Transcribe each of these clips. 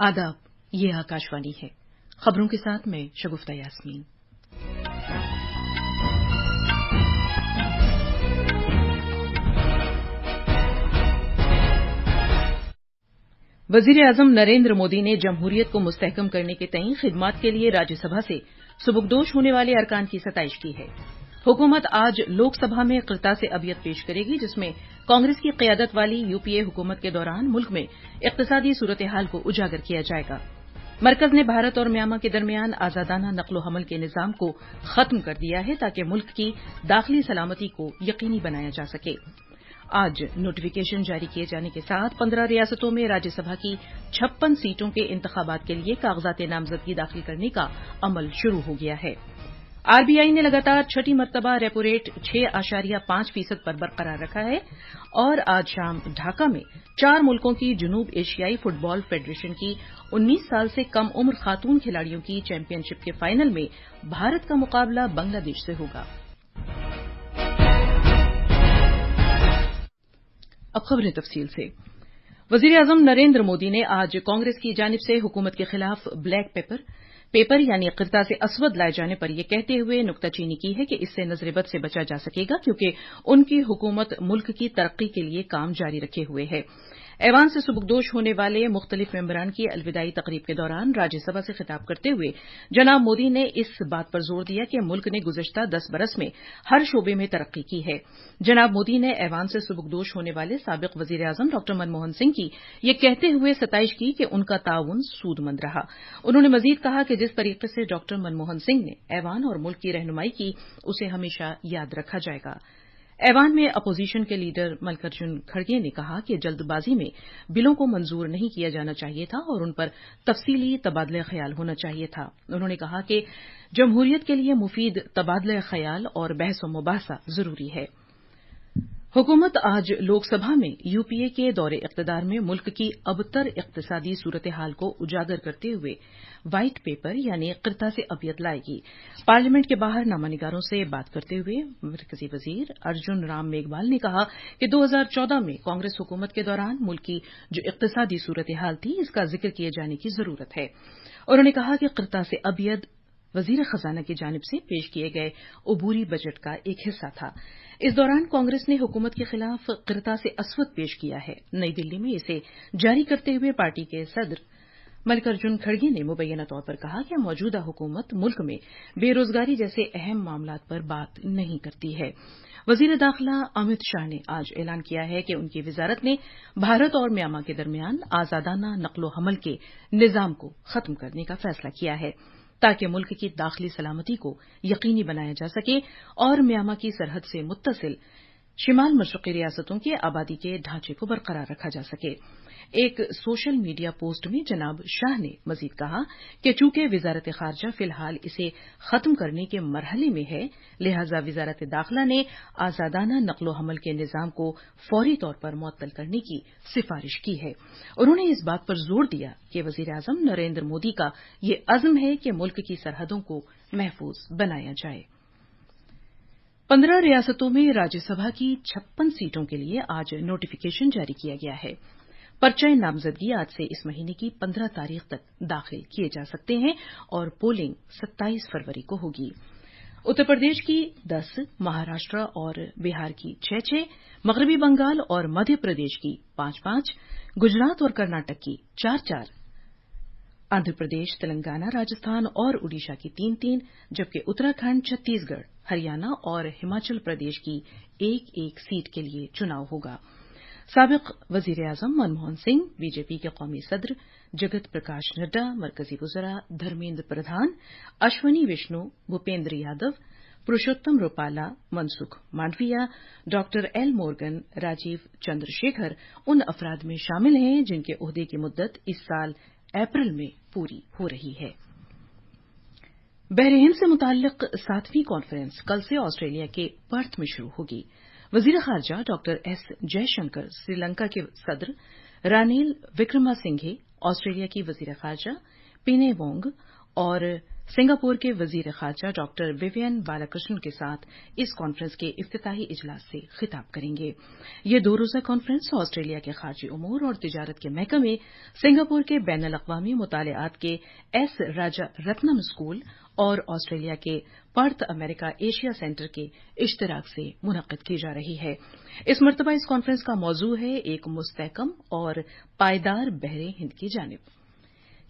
आदाब, ये आकाशवाणी है। खबरों के साथ मैं शगुफ्ता यास्मीन। वज़ीर-ए-आज़म नरेंद्र मोदी ने जमहूरियत को मुस्तहकम करने के तईं खिदमात के लिए राज्यसभा से सुबुकदोश होने वाले अरकान की सताइश की है। हुकूमत आज लोकसभा में क़िरतास-ए-अबियत पेश करेगी, जिसमें कांग्रेस की क़यादत वाली यूपीए हुकूमत के दौरान मुल्क में इक़्तिसादी सूरत-ए-हाल को उजागर किया जाएगा। मरकज़ ने भारत और म्यांमार के दरमियान आज़ादाना नक़्ल-ओ-हमल के निज़ाम को ख़त्म कर दिया है, ताकि मुल्क की दाख़िली सलामती को यकीनी बनाया जा सके। आज नोटिफिकेशन जारी किए जाने के साथ 15 रियासतों में राज्यसभा की 56 सीटों के इंतखाबात के लिए कागज़ात नामज़दगी दाखिल करने का अमल शुरू हो गया है। आरबीआई ने लगातार छठी मरतबा रेपो रेट 6.5% पर बरकरार रखा है और आज शाम ढाका में 4 मुल्कों की जनूब एशियाई फुटबॉल फेडरेशन की 19 साल से कम उम्र खातून खिलाड़ियों की चैंपियनशिप के फाइनल में भारत का मुकाबला बांग्लादेश से होगा। अब खबरें तफसील से। वज़ीर-ए-आज़म नरेंद्र मोदी ने आज कांग्रेस की जानिब से हुकूमत के खिलाफ ब्लैक पेपर यानी क़िरतास-ए-अस्वद लाए जाने पर यह कहते हुए नुक्ताचीनी की है कि इससे नज़र-ए-बद से बचा जा सकेगा, क्योंकि उनकी हुकूमत मुल्क की तरक्की के लिए काम जारी रखे हुए है। ऐवान से सुबुकदोश होने वाले मुख्तलिफ मेंबरान की अलविदाई तकरीब के दौरान राज्यसभा से खिताब करते हुए जनाब मोदी ने इस बात पर जोर दिया कि मुल्क ने गुज़श्ता 10 बरस में हर शोबे में तरक्की की है। जनाब मोदी ने ऐवान से सुबुकदोश होने वाले साबिक़ वज़ीर-ए-आज़म डॉ मनमोहन सिंह की यह कहते हुए सताइश की कि उनका ताउन सूदमंद रहा। उन्होंने मज़ीद कहा कि जिस तरीके से डॉ मनमोहन सिंह ने ऐवान और मुल्क की रहनुमाई की, उसे हमेशा याद रखा जाएगा। ऐवान में अपोजिशन के लीडर मल्लिकार्जुन खड़गे ने कहा कि जल्दबाजी में बिलों को मंजूर नहीं किया जाना चाहिए था और उन पर तफसीली तबादला ख्याल होना चाहिए था। उन्होंने कहा कि जमहूरियत के लिए मुफीद तबादला ख्याल और बहस-ओ-मुबाहसा जरूरी है। हुकूमत आज लोकसभा में यूपीए के दौरे इक़्तिदार में मुल्क की अबतर इक़्तिसादी सूरत-ए-हाल को उजागर करते हुए व्हाइट पेपर यानी क़िरतास-ए-अबियत लाएगी। पार्लियामेंट के बाहर नामानिगारों से बात करते हुए मरकज़ी वज़ीर अर्जुन राम मेघवाल ने कहा कि 2014 में कांग्रेस हुकूमत के दौरान मुल्क की जो इक़्तिसादी सूरत-ए-हाल थी, इसका जिक्र किए जाने की जरूरत है। उन्होंने कहा कि क़िरतास-ए-अबियत वज़ीर ख़ज़ाना की जानिब से पेश किए गए अबूरी बजट का एक हिस्सा था। इस दौरान कांग्रेस ने हुकूमत के खिलाफ क़िरतास-ए-अस्वद पेश किया है। नई दिल्ली में इसे जारी करते हुए पार्टी के सदर मल्लिकार्जुन खड़गे ने मुबैना तौर पर कहा कि मौजूदा हुकूमत मुल्क में बेरोजगारी जैसे अहम मामलात पर बात नहीं करती है। वज़ीर दाखिला अमित शाह ने आज ऐलान किया है कि उनकी वज़ारत ने भारत और म्यांमार के दरमियान आज़ादाना नक़्ल-ओ-हमल के निज़ाम को ख़त्म करने का फैसला किया है, ताकि मुल्क की दाखिली सलामती को यकीनी बनाया जा सके और म्यांमार की सरहद से मुत्तसिल शिमाल मशरक़ी रियासतों की आबादी के ढांचे को बरकरार रखा जा सके। एक सोशल मीडिया पोस्ट में जनाब शाह ने मज़ीद कहा कि चूंकि वज़ारत ख़ारजा फ़िलहाल इसे ख़त्म करने के मरहले में है, लिहाजा वज़ारत दाखिला ने आज़ादाना नक़्ल-ओ-हमल के निज़ाम को फौरी तौर पर मुअत्तल करने की सिफ़ारिश की है। उन्होंने इस बात पर जोर दिया कि वज़ीर-ए-आज़म नरेंद्र मोदी का ये अज़्म है कि मुल्क की सरहदों को महफूज बनाया जाए। 15 रियासतों में राज्यसभा की 56 सीटों के लिए आज नोटिफिकेशन जारी किया गया है। पर्चे नामजदगी आज से इस महीने की 15 तारीख तक दाखिल किए जा सकते हैं और पोलिंग 27 फरवरी को होगी। उत्तर प्रदेश की 10, महाराष्ट्र और बिहार की 6-6, मगरबी बंगाल और मध्य प्रदेश की 5-5, गुजरात और कर्नाटक की 4-4, आंध्र प्रदेश, तेलंगाना, राजस्थान और ओडिशा की 3-3, जबकि उत्तराखंड, छत्तीसगढ़, हरियाणा और हिमाचल प्रदेश की 1-1 सीट के लिए चुनाव होगा। साबिक़ वज़ीर-ए-आज़म मनमोहन सिंह, बीजेपी के कौमी सदर जगत प्रकाश नड्डा, मरकज़ी वज़रा धर्मेंद्र प्रधान, अश्विनी विष्णु, भूपेंद्र यादव, पुरुषोत्तम रूपाला, मनसुख मांडविया, डॉ एल मोर्गन, राजीव चंद्रशेखर उन अफराद में शामिल हैं जिनके ओहदे की मुद्दत इस साल अप्रैल में पूरी हो रही है। बहरीन से मुताल्लिक़ 7वीं कॉन्फ्रेंस कल से ऑस्ट्रेलिया के पर्थ में शुरू होगी। वज़ीर ख़ारजा डॉ एस जयशंकर, श्रीलंका के सदर रानिल विक्रमासिंघे, ऑस्ट्रेलिया की वज़ीर ख़ारजा पिने वोंग और सिंगापुर के वजीर खारजा डॉक्टर विवियन बालाकृष्णन के साथ इस कॉन्फ्रेंस के इफ्तिताही इजलास से खिताब करेंगे। ये 2 रोज़ा कॉन्फ्रेंस ऑस्ट्रेलिया के खारजी उमूर और तिजारत के महकमे, सिंगापुर के बैनुल-अक़वामी मुतालिआत के एस राजा रत्नम स्कूल और ऑस्ट्रेलिया के पर्थ अमेरिका एशिया सेंटर के इश्तिराक से मुनक़्क़िद की जा रही है। इस मरतबा इस कॉन्फ्रेंस का मौजू है एक मुस्तहकम और पायदार बहरे हिंद की जानिब।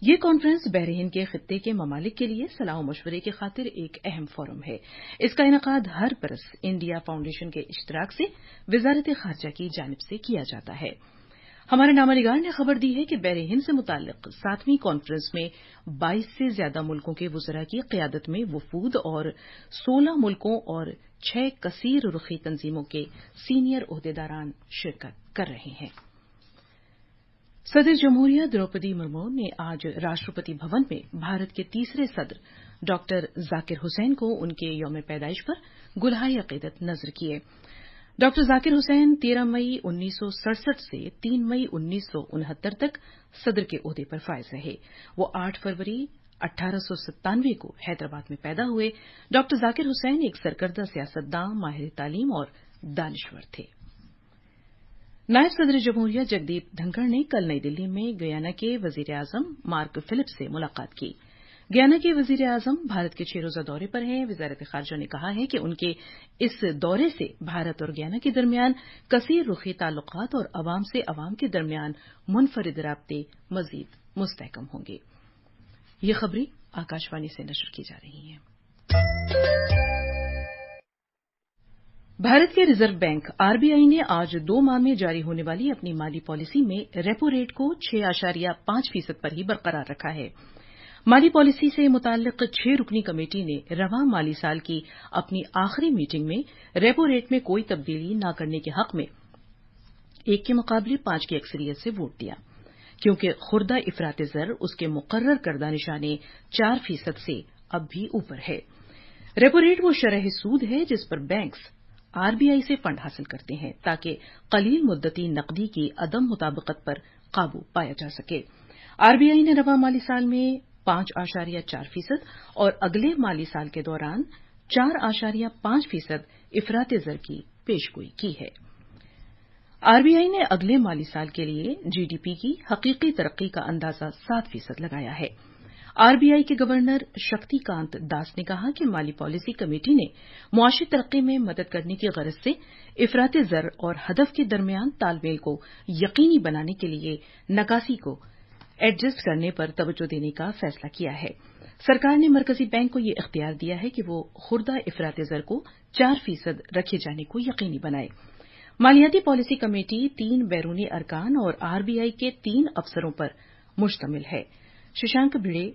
ये कॉन्फ्रेंस बहरे हिंद के खित्ते के ममालिक के लिए सलाह मशवरे की खातिर एक अहम फोरम है। इसका इनेकाद हर बरस इंडिया फाउंडेशन के इश्तिराक से वज़ारत ख़ारजा की जानिब से किया जाता है। हमारे नामानिगार ने खबर दी है कि बहरे हिंद से मुताल्लिक 7वीं कॉन्फ्रेंस में 22 से ज्यादा मुल्कों के वुज़रा की क़यादत में वफूद और 16 मुल्कों और 6 कसीर रुखी तंजीमों के सीनियर ओहदेदारान शिरकत कर रहे हैं। सदर जमहूरिया द्रौपदी मुर्मू ने आज राष्ट्रपति भवन में भारत के तीसरे सदर डॉक्टर जाकिर हुसैन को उनके यौम पैदाइश पर गुलहाए अक़ीदत नज़र किए। डॉक्टर जाकिर हुसैन 13 मई 1967 से 3 मई 1969 तक सदर के ओहदे पर फायज रहे। वो 8 फरवरी 1897 को हैदराबाद में पैदा हुए। डॉक्टर जाकिर हुसैन एक सरकर्दा सियासतदान, माहिर तालीम और दानिश्वर थे। नायब सदर जमहूरिया जगदीप धनखड़ ने कल नई दिल्ली में गयाना के वजीर आजम मार्क फिलिप्स से मुलाकात की। गयाना के वजीर आजम भारत के 6 रोज़ा दौरे पर हैं। वज़ारत ख़ारजा ने कहा है कि उनके इस दौरे से भारत और गयाना के दरमियान कसीर रुखी ताल्लुकात और अवाम से अवाम के दरमियान मुनफरिद राब्ते मज़ीद मुस्तहकम होंगे। ये खबरें आकाशवाणी से नशर की जा रही हैं। भारत के रिजर्व बैंक आरबीआई ने आज 2 माह में जारी होने वाली अपनी माली पॉलिसी में रेपो रेट को 6.5% पर ही बरकरार रखा है। माली पॉलिसी से मुताल्लिक 6 रुकनी कमेटी ने रवां माली साल की अपनी आखिरी मीटिंग में रेपो रेट में कोई तब्दीली न करने के हक में 1 के मुकाबले 5 की अक्सरियत से वोट दिया, क्योंकि खुर्दा इफरात ज़र उसके मुकर्रर करदा निशाने 4% से अब भी ऊपर है। रेपो रेट वो शरह सूद है जिस पर बैंक्स आरबीआई से फंड हासिल करते हैं ताकि कलील मुद्दती नकदी की अदम मुताबिकत पर काबू पाया जा सके। आरबीआई ने रवां माली साल में 5.4% और अगले माली साल के दौरान 4.5% इफरात ज़र की पेशगोई की है। आरबीआई ने अगले माली साल के लिए जीडीपी की हकीकी तरक्की का अंदाजा 7% लगाया है। आरबीआई के गवर्नर शक्तिकांत दास ने कहा कि माली पॉलिसी कमेटी ने मुआशी तरक्की में मदद करने की गरज से इफरात ज़र और हदफ के दरमियान तालमेल को यकीनी बनाने के लिए नकासी को एडजस्ट करने पर तवज्जो देने का फैसला किया है। सरकार ने मरकजी बैंक को ये इख्तियार दिया है कि वो खुर्दा इफरात ज़र को 4% रखे जाने को यकीनी बनाए। मालियाती पॉलिसी कमेटी 3 बैरूनी अरकान और आरबीआई के 3 अफसरों पर मुश्तमिल है। शशांक भिड़े,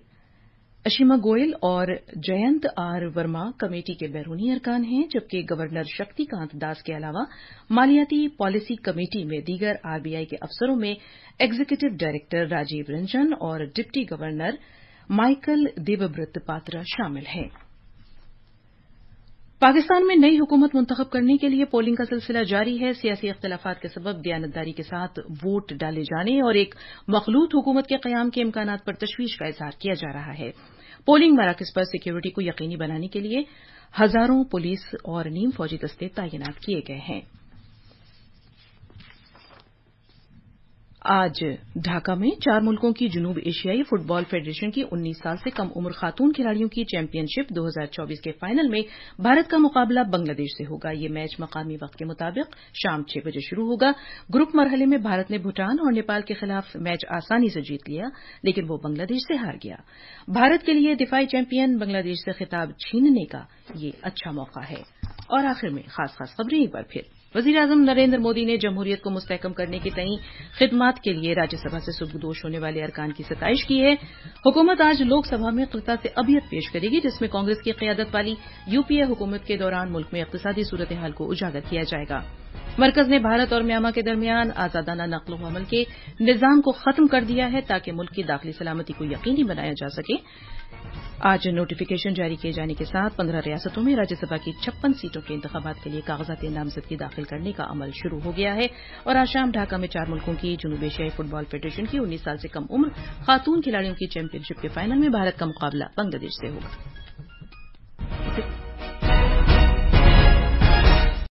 अशीमा गोयल और जयंत आर वर्मा कमेटी के बैरूनी अरकान हैं, जबकि गवर्नर शक्तिकांत दास के अलावा मालियाती पॉलिसी कमेटी में दीगर आरबीआई के अफसरों में एग्जीक्यूटिव डायरेक्टर राजीव रंजन और deputy governor Michael Devvrat Patra शामिल हैं। पाकिस्तान में नई हुकूमत मुंतखब करने के लिए पोलिंग का सिलसिला जारी है। सियासी इख्तिलाफात के सबब दयानतदारी के साथ वोट डाले जाने और एक मखलूत हुकूमत के क़याम के इम्कानात पर तशवीश का इजहार किया जा रहा है। पोलिंग मराकज़ पर सिक्योरिटी को यकीनी बनाने के लिए हजारों पुलिस और नीम फौजी दस्ते तैनात किए गए हैं। आज ढाका में 4 मुल्कों की जनूब एशियाई फुटबॉल फेडरेशन की 19 साल से कम उम्र खातून खिलाड़ियों की चैंपियनशिप 2024 के फाइनल में भारत का मुकाबला बांग्लादेश से होगा। ये मैच मकामी वक्त के मुताबिक शाम 6 बजे शुरू होगा। ग्रुप मरहले में भारत ने भूटान और नेपाल के खिलाफ मैच आसानी से जीत लिया, लेकिन वो बांग्लादेश से हार गया। भारत के लिए दिफाई चैंपियन बांग्लादेश से खिताब छीनने का ये अच्छा मौका है। और आखिर में खास खबरें एक बार फिर। वजीर आजम नरेंद्र मोदी ने जमहूरियत को मुस्तहकम करने की तई खिदमात के लिए राज्यसभा से सुबुदोश होने वाले अरकान की सताइश की है। हुकूमत आज लोकसभा में क़िता से अबियत पेश करेगी, जिसमें कांग्रेस की क़यादत वाली यूपीए हुकूमत के दौरान मुल्क में इक़्तिसादी सूरत हाल को उजागर किया जाएगा। مرکز نے بھارت اور میانمار کے درمیان آزادانہ نقل و حمل کے نظام کو ختم کر دیا ہے تاکہ ملک کی داخلی سلامتی کو یقینی بنایا جا سکے. آج نوٹیفکیشن جاری کیے جانے کے ساتھ 15 ریاستوں میں راجیہ سبھا کی 56 سیٹوں کے انتخابات کے لیے کاغذات نامزدگی داخل کرنے کا عمل شروع ہو گیا ہے. اور آج شام ڈھاکہ میں 4 ملکوں کی جنوبی ایشیائی فٹ بال فیڈریشن کی 19 سال سے کم عمر خاتون کھلاڑیوں کی چیمپئن شپ کے فائنل میں بھارت کا مقابلہ بنگلہ دیش سے ہوگا.